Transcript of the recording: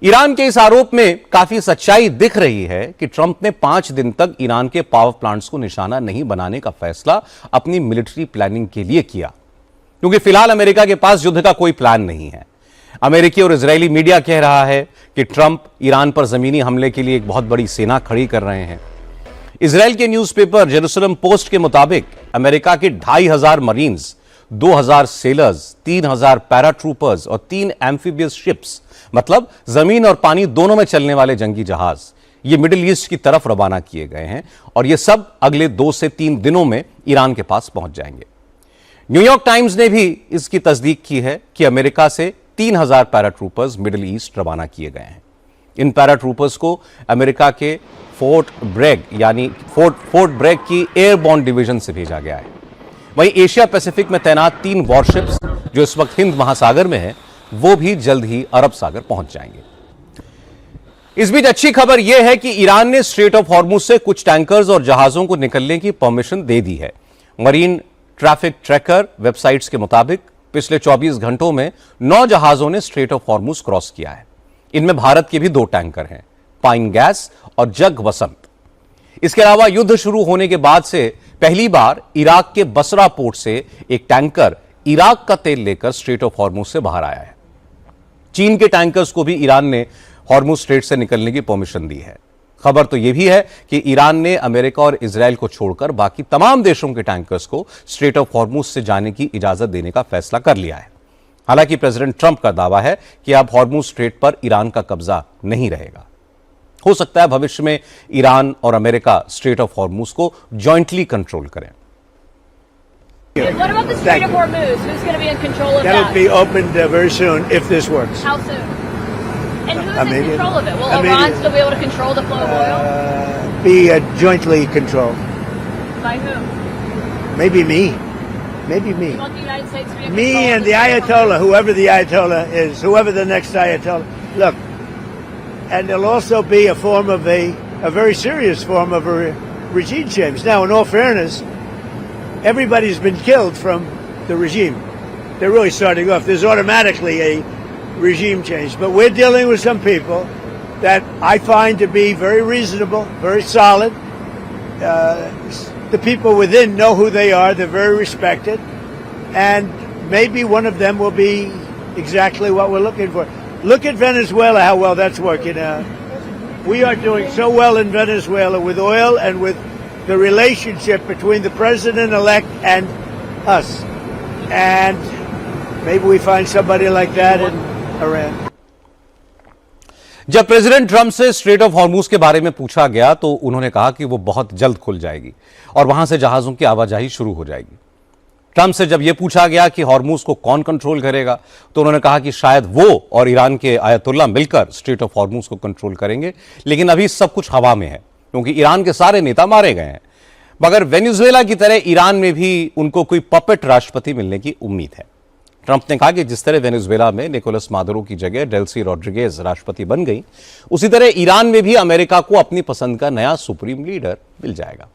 Iran के इस आरोप में काफी सच्चाई दिख रही है कि ट्रंप ने 5 दिन तक ईरान के पावर प्लांट्स को निशाना नहीं बनाने का फैसला अपनी मिलिट्री प्लानिंग के लिए किया, क्योंकि फिलहाल अमेरिका के पास युद्ध का कोई प्लान नहीं है। अमेरिकी और इजरायली मीडिया कह रहा है कि ट्रंप ईरान पर जमीनी हमले के लिए एक बहुत बड़ी सेना खड़ी कर रहे हैं। इजरायल के न्यूज़पेपर जेरूसलम पोस्ट के मुताबिक अमेरिका के 2500 मरीन्स, 2000 सेलर्स, 3000 पैराट्रूपर्स और 3 एम्फीबियस शिप्स, मतलब जमीन और पानी दोनों में चलने वाले जंगी जहाज, ये मिडिल ईस्ट की तरफ रवाना किए गए हैं और ये सब अगले 2 से 3 दिनों में ईरान के पास पहुंच जाएंगे। न्यूयॉर्क टाइम्स ने भी इसकी तस्दीक की है कि अमेरिका से 3000 पैराट्रूपर्स मिडिल ईस्ट रवाना किए गए हैं। इन पैराट्रूपर्स को अमेरिका के फोर्ट ब्रेग यानी फोर्ट ब्रेग की एयरबॉर्न डिवीजन से भेजा गया है। वहीं एशिया पैसिफिक में तैनात 3 वॉरशिप्स जो इस वक्त हिंद महासागर में है, वो भी जल्द ही अरब सागर पहुंच जाएंगे। इस बीच अच्छी खबर यह है कि ईरान ने स्ट्रेट ऑफ हॉर्मुज से कुछ टैंकर्स और जहाजों को निकलने की परमिशन दे दी है। मरीन ट्रैफिक ट्रैकर वेबसाइट्स के मुताबिक पिछले 24 घंटों में 9 जहाजों ने स्ट्रेट ऑफ हॉर्मुज क्रॉस किया है। इनमें भारत के भी 2 टैंकर हैं, पाइन गैस और जग वसंत। इसके अलावा युद्ध शुरू होने के बाद से पहली बार इराक के बसरा पोर्ट से एक टैंकर इराक का तेल लेकर स्ट्रेट ऑफ हॉर्मुज से बाहर आया है। चीन के टैंकर्स को भी ईरान ने हॉर्मुज स्ट्रेट से निकलने की परमिशन दी है। खबर तो यह भी है कि ईरान ने अमेरिका और इजराइल को छोड़कर बाकी तमाम देशों के टैंकर्स को स्ट्रेट ऑफ हॉर्मुज से जाने की इजाजत देने का फैसला कर लिया है। हालांकि प्रेसिडेंट ट्रंप का दावा है कि अब हॉर्मुज स्ट्रेट पर ईरान का कब्जा नहीं रहेगा। हो सकता है भविष्य में ईरान और अमेरिका स्ट्रेट ऑफ हॉर्मुज को जॉइंटली कंट्रोल करें। What about the Strait of Hormuz? Who's going to be in control of that? That'll be opened very soon if this works. How soon? And who's in control of it? Will Iran still be able to control the flow of oil? Be jointly controlled. By who? Maybe me. Maybe me. You want the United States to be in Me control and of the Ayatollah, whoever the Ayatollah is, whoever the next Ayatollah. Look, and there'll also be a form of a very serious form of a regime change. Now, in all fairness, everybody's been killed from the regime. They're really starting off. There's automatically a regime change. But we're dealing with some people that I find to be very reasonable, very solid. The people within know who they are. They're very respected. And maybe one of them will be exactly what we're looking for. Look at Venezuela, how well that's working out. We are doing so well in Venezuela with oil and with the relationship between the president-elect and us. And maybe we find somebody like that in Iran. जब president Trump से straight of Hormuz के बारे में पूछा गया तो उन्होंने कहा कि वो बहुत जल्द खुल जाएगी और वहां से जहाजों की आवाजाही शुरू हो जाएगी। ट्रंप से जब यह पूछा गया कि हॉर्मुज को कौन कंट्रोल करेगा तो उन्होंने कहा कि शायद वो और ईरान के आयतुल्ला मिलकर स्ट्रेट ऑफ हॉर्मुज को कंट्रोल करेंगे, लेकिन अभी सब कुछ हवा में है क्योंकि ईरान के सारे नेता मारे गए हैं। मगर वेनेजुएला की तरह ईरान में भी उनको कोई पपेट राष्ट्रपति मिलने की उम्मीद है। ट्रंप ने कहा कि जिस तरह वेनेजुएला में निकोलस मादुरो की जगह डेल्सी रॉड्रिगेज राष्ट्रपति बन गई, उसी तरह ईरान में भी अमेरिका को अपनी पसंद का नया सुप्रीम लीडर मिल जाएगा।